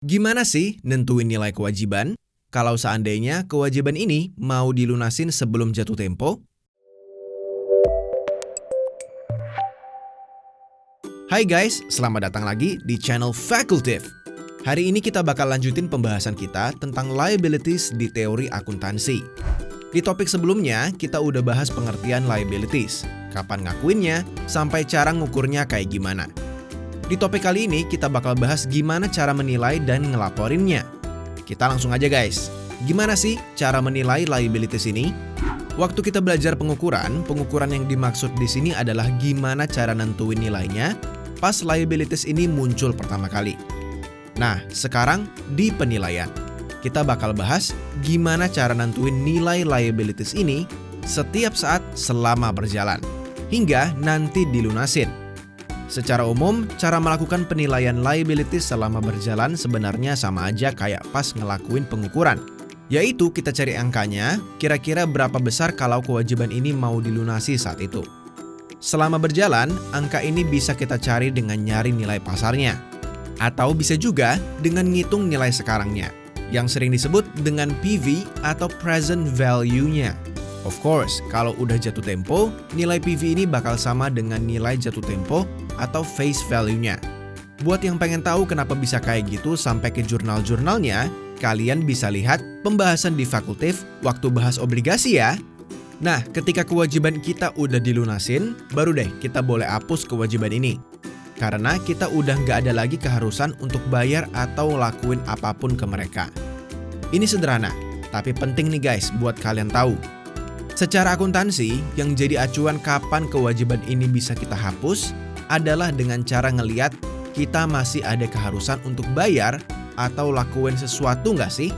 Gimana sih nentuin nilai kewajiban? Kalau seandainya kewajiban ini mau dilunasin sebelum jatuh tempo? Hai guys, selamat datang lagi di channel Fakultif. Hari ini kita bakal lanjutin pembahasan kita tentang liabilities di teori akuntansi. Di topik sebelumnya, kita udah bahas pengertian liabilities, kapan ngakuinnya, sampai cara ngukurnya kayak gimana. Di topik kali ini kita bakal bahas gimana cara menilai dan ngelaporinnya. Kita langsung aja guys. Gimana sih cara menilai liabilities ini? Waktu kita belajar pengukuran yang dimaksud di sini adalah gimana cara nentuin nilainya pas liabilities ini muncul pertama kali. Nah, sekarang di penilaian. Kita bakal bahas gimana cara nentuin nilai liabilities ini setiap saat selama berjalan, hingga nanti dilunasin. Secara umum, cara melakukan penilaian liabilities selama berjalan sebenarnya sama aja kayak pas ngelakuin pengukuran. Yaitu kita cari angkanya, kira-kira berapa besar kalau kewajiban ini mau dilunasi saat itu. Selama berjalan, angka ini bisa kita cari dengan nyari nilai pasarnya. Atau bisa juga dengan ngitung nilai sekarangnya, yang sering disebut dengan PV atau present value-nya. Of course, kalau udah jatuh tempo, nilai PV ini bakal sama dengan nilai jatuh tempo atau face value-nya. Buat yang pengen tahu kenapa bisa kayak gitu sampai ke jurnal-jurnalnya, kalian bisa lihat pembahasan di Fakultif waktu bahas obligasi ya. Nah, ketika kewajiban kita udah dilunasin, baru deh kita boleh hapus kewajiban ini. Karena kita udah nggak ada lagi keharusan untuk bayar atau lakuin apapun ke mereka. Ini sederhana, tapi penting nih guys buat kalian tahu. Secara akuntansi, yang jadi acuan kapan kewajiban ini bisa kita hapus adalah dengan cara ngeliat kita masih ada keharusan untuk bayar atau lakuin sesuatu nggak sih?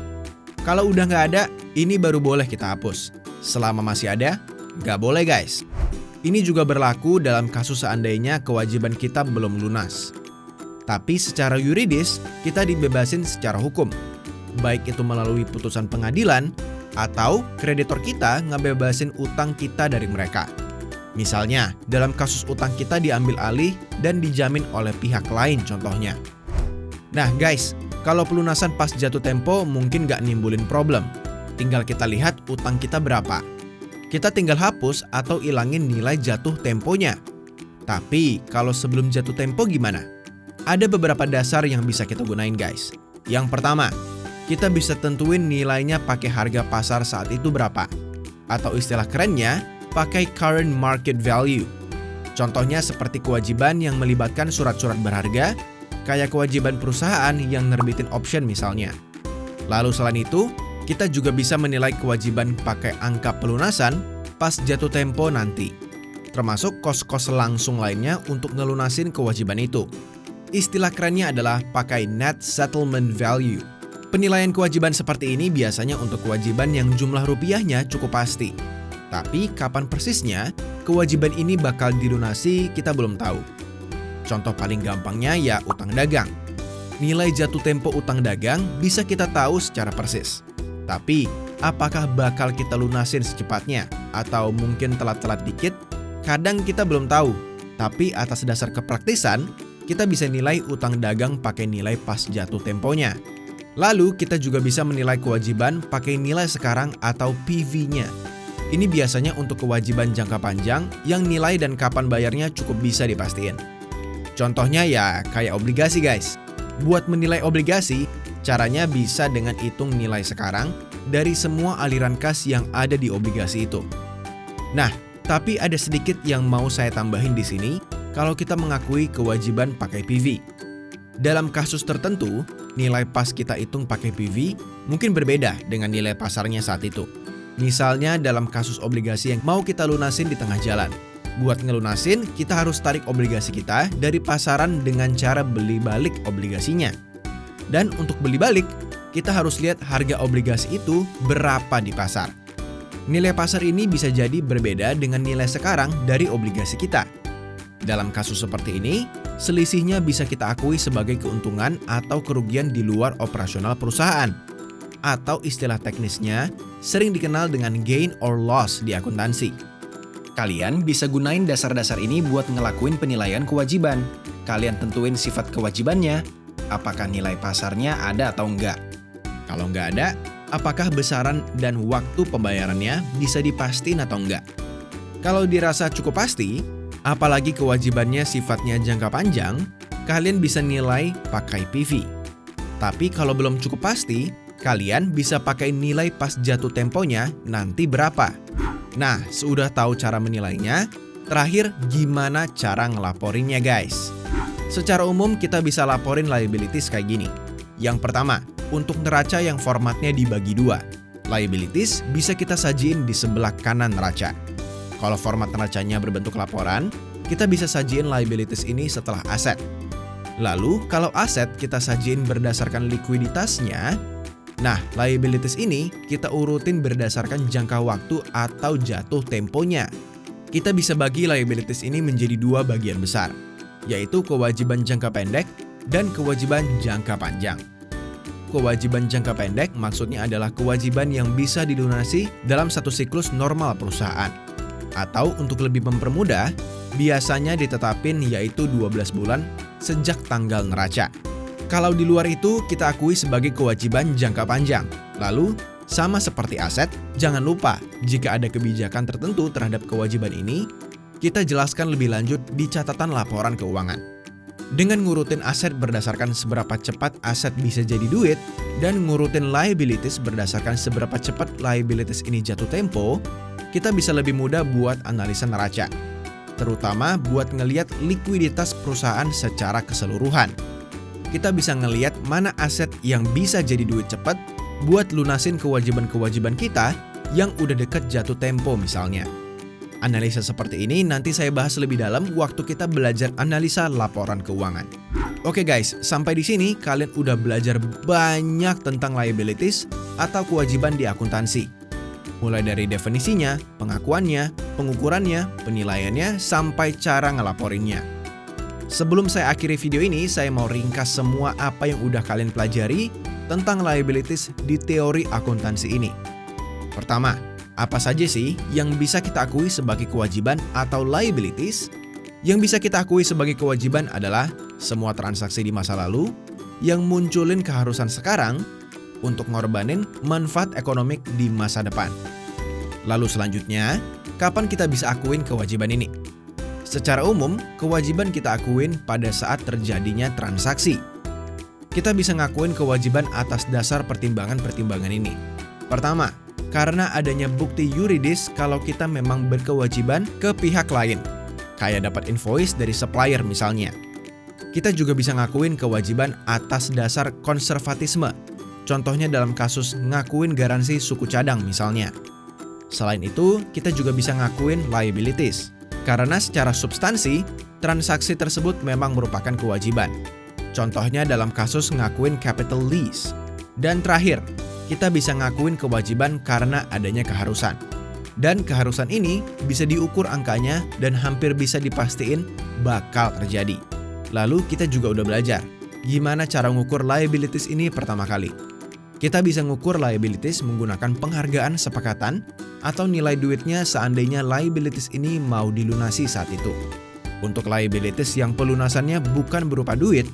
Kalau udah nggak ada, ini baru boleh kita hapus. Selama masih ada, nggak boleh guys. Ini juga berlaku dalam kasus seandainya kewajiban kita belum lunas. Tapi secara yuridis, kita dibebasin secara hukum. Baik itu melalui putusan pengadilan, atau kreditor kita ngebebasin utang kita dari mereka. Misalnya, dalam kasus utang kita diambil alih dan dijamin oleh pihak lain contohnya. Nah guys, kalau pelunasan pas jatuh tempo mungkin gak nimbulin problem. Tinggal kita lihat utang kita berapa. Kita tinggal hapus atau ilangin nilai jatuh temponya. Tapi kalau sebelum jatuh tempo gimana? Ada beberapa dasar yang bisa kita gunain guys. Yang pertama, kita bisa tentuin nilainya pakai harga pasar saat itu berapa. Atau istilah kerennya, pakai current market value. Contohnya seperti kewajiban yang melibatkan surat-surat berharga, kayak kewajiban perusahaan yang nerbitin option misalnya. Lalu selain itu, kita juga bisa menilai kewajiban pakai angka pelunasan pas jatuh tempo nanti. Termasuk kos-kos langsung lainnya untuk ngelunasin kewajiban itu. Istilah kerennya adalah pakai net settlement value. Penilaian kewajiban seperti ini biasanya untuk kewajiban yang jumlah rupiahnya cukup pasti. Tapi kapan persisnya kewajiban ini bakal dilunasi kita belum tahu. Contoh paling gampangnya ya utang dagang. Nilai jatuh tempo utang dagang bisa kita tahu secara persis. Tapi apakah bakal kita lunasin secepatnya atau mungkin telat-telat dikit? Kadang kita belum tahu. Tapi atas dasar kepraktisan, kita bisa nilai utang dagang pakai nilai pas jatuh temponya. Lalu kita juga bisa menilai kewajiban pakai nilai sekarang atau PV-nya. Ini biasanya untuk kewajiban jangka panjang yang nilai dan kapan bayarnya cukup bisa dipastiin. Contohnya ya kayak obligasi guys. Buat menilai obligasi, caranya bisa dengan hitung nilai sekarang dari semua aliran kas yang ada di obligasi itu. Nah, tapi ada sedikit yang mau saya tambahin di sini kalau kita mengakui kewajiban pakai PV. Dalam kasus tertentu, nilai pas kita hitung pakai PV mungkin berbeda dengan nilai pasarnya saat itu. Misalnya dalam kasus obligasi yang mau kita lunasin di tengah jalan. Buat ngelunasin, kita harus tarik obligasi kita dari pasaran dengan cara beli balik obligasinya. Dan untuk beli balik, kita harus lihat harga obligasi itu berapa di pasar. Nilai pasar ini bisa jadi berbeda dengan nilai sekarang dari obligasi kita. Dalam kasus seperti ini, selisihnya bisa kita akui sebagai keuntungan atau kerugian di luar operasional perusahaan. Atau istilah teknisnya sering dikenal dengan gain or loss di akuntansi. Kalian bisa gunain dasar-dasar ini buat ngelakuin penilaian kewajiban. Kalian tentuin sifat kewajibannya, apakah nilai pasarnya ada atau enggak. Kalau enggak ada, apakah besaran dan waktu pembayarannya bisa dipastiin atau enggak. Kalau dirasa cukup pasti, apalagi kewajibannya sifatnya jangka panjang, kalian bisa nilai pakai PV. Tapi kalau belum cukup pasti, kalian bisa pakai nilai pas jatuh temponya nanti berapa. Nah, sudah tahu cara menilainya, terakhir gimana cara ngelaporinnya guys. Secara umum kita bisa laporin liabilities kayak gini. Yang pertama, untuk neraca yang formatnya dibagi dua. Liabilities bisa kita sajiin di sebelah kanan neraca. Kalau format neracanya berbentuk laporan, kita bisa sajiin liabilities ini setelah aset. Lalu, kalau aset kita sajiin berdasarkan likuiditasnya, nah, liabilities ini kita urutin berdasarkan jangka waktu atau jatuh temponya. Kita bisa bagi liabilities ini menjadi dua bagian besar, yaitu kewajiban jangka pendek dan kewajiban jangka panjang. Kewajiban jangka pendek maksudnya adalah kewajiban yang bisa dilunasi dalam satu siklus normal perusahaan. Atau untuk lebih mempermudah, biasanya ditetapin yaitu 12 bulan sejak tanggal neraca. Kalau di luar itu kita akui sebagai kewajiban jangka panjang. Lalu, sama seperti aset, jangan lupa jika ada kebijakan tertentu terhadap kewajiban ini, kita jelaskan lebih lanjut di catatan laporan keuangan. Dengan ngurutin aset berdasarkan seberapa cepat aset bisa jadi duit, dan ngurutin liabilities berdasarkan seberapa cepat liabilities ini jatuh tempo, kita bisa lebih mudah buat analisa neraca. Terutama buat ngeliat likuiditas perusahaan secara keseluruhan. Kita bisa ngeliat mana aset yang bisa jadi duit cepat buat lunasin kewajiban-kewajiban kita yang udah deket jatuh tempo misalnya. Analisa seperti ini nanti saya bahas lebih dalam waktu kita belajar analisa laporan keuangan. Oke guys, sampai di sini kalian udah belajar banyak tentang liabilities atau kewajiban di akuntansi. Mulai dari definisinya, pengakuannya, pengukurannya, penilaiannya, sampai cara ngelaporinnya. Sebelum saya akhiri video ini, saya mau ringkas semua apa yang udah kalian pelajari tentang liabilities di teori akuntansi ini. Pertama, apa saja sih yang bisa kita akui sebagai kewajiban atau liabilities? Yang bisa kita akui sebagai kewajiban adalah semua transaksi di masa lalu yang munculin keharusan sekarang untuk ngorbanin manfaat ekonomik di masa depan. Lalu selanjutnya, kapan kita bisa akuin kewajiban ini? Secara umum, kewajiban kita akuin pada saat terjadinya transaksi. Kita bisa ngakuin kewajiban atas dasar pertimbangan-pertimbangan ini. Pertama, karena adanya bukti yuridis kalau kita memang berkewajiban ke pihak lain, kayak dapat invoice dari supplier misalnya. Kita juga bisa ngakuin kewajiban atas dasar konservatisme. Contohnya dalam kasus ngakuin garansi suku cadang misalnya. Selain itu, kita juga bisa ngakuin liabilities. Karena secara substansi, transaksi tersebut memang merupakan kewajiban. Contohnya dalam kasus ngakuin capital lease. Dan terakhir, kita bisa ngakuin kewajiban karena adanya keharusan. Dan keharusan ini bisa diukur angkanya dan hampir bisa dipastiin bakal terjadi. Lalu kita juga udah belajar gimana cara ngukur liabilities ini pertama kali. Kita bisa ngukur liabilities menggunakan penghargaan sepakatan atau nilai duitnya seandainya liabilities ini mau dilunasi saat itu. Untuk liabilities yang pelunasannya bukan berupa duit,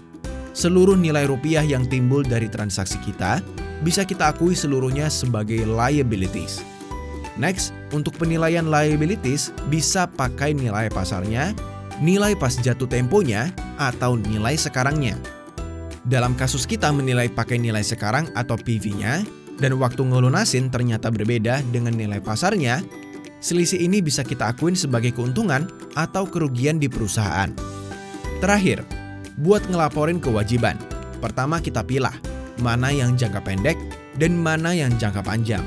seluruh nilai rupiah yang timbul dari transaksi kita bisa kita akui seluruhnya sebagai liabilities. Next, untuk penilaian liabilities bisa pakai nilai pasarnya, nilai pas jatuh temponya, atau nilai sekarangnya. Dalam kasus kita menilai pakai nilai sekarang atau PV-nya, dan waktu ngelunasin ternyata berbeda dengan nilai pasarnya, selisih ini bisa kita akuin sebagai keuntungan atau kerugian di perusahaan. Terakhir, buat ngelaporin kewajiban, pertama kita pilah mana yang jangka pendek dan mana yang jangka panjang.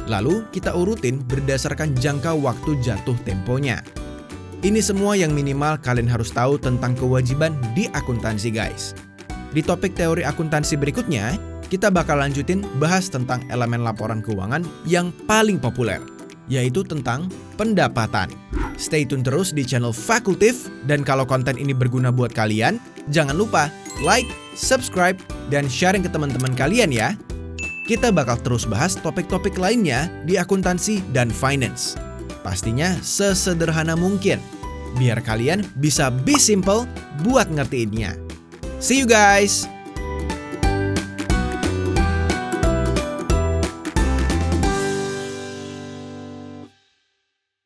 Lalu kita urutin berdasarkan jangka waktu jatuh temponya. Ini semua yang minimal kalian harus tahu tentang kewajiban di akuntansi guys. Di topik teori akuntansi berikutnya, kita bakal lanjutin bahas tentang elemen laporan keuangan yang paling populer, yaitu tentang pendapatan. Stay tune terus di channel Fakultif, dan kalau konten ini berguna buat kalian, jangan lupa like, subscribe, dan sharing ke teman-teman kalian ya. Kita bakal terus bahas topik-topik lainnya di akuntansi dan finance. Pastinya sesederhana mungkin, biar kalian bisa be simple buat ngertiinnya. See you guys!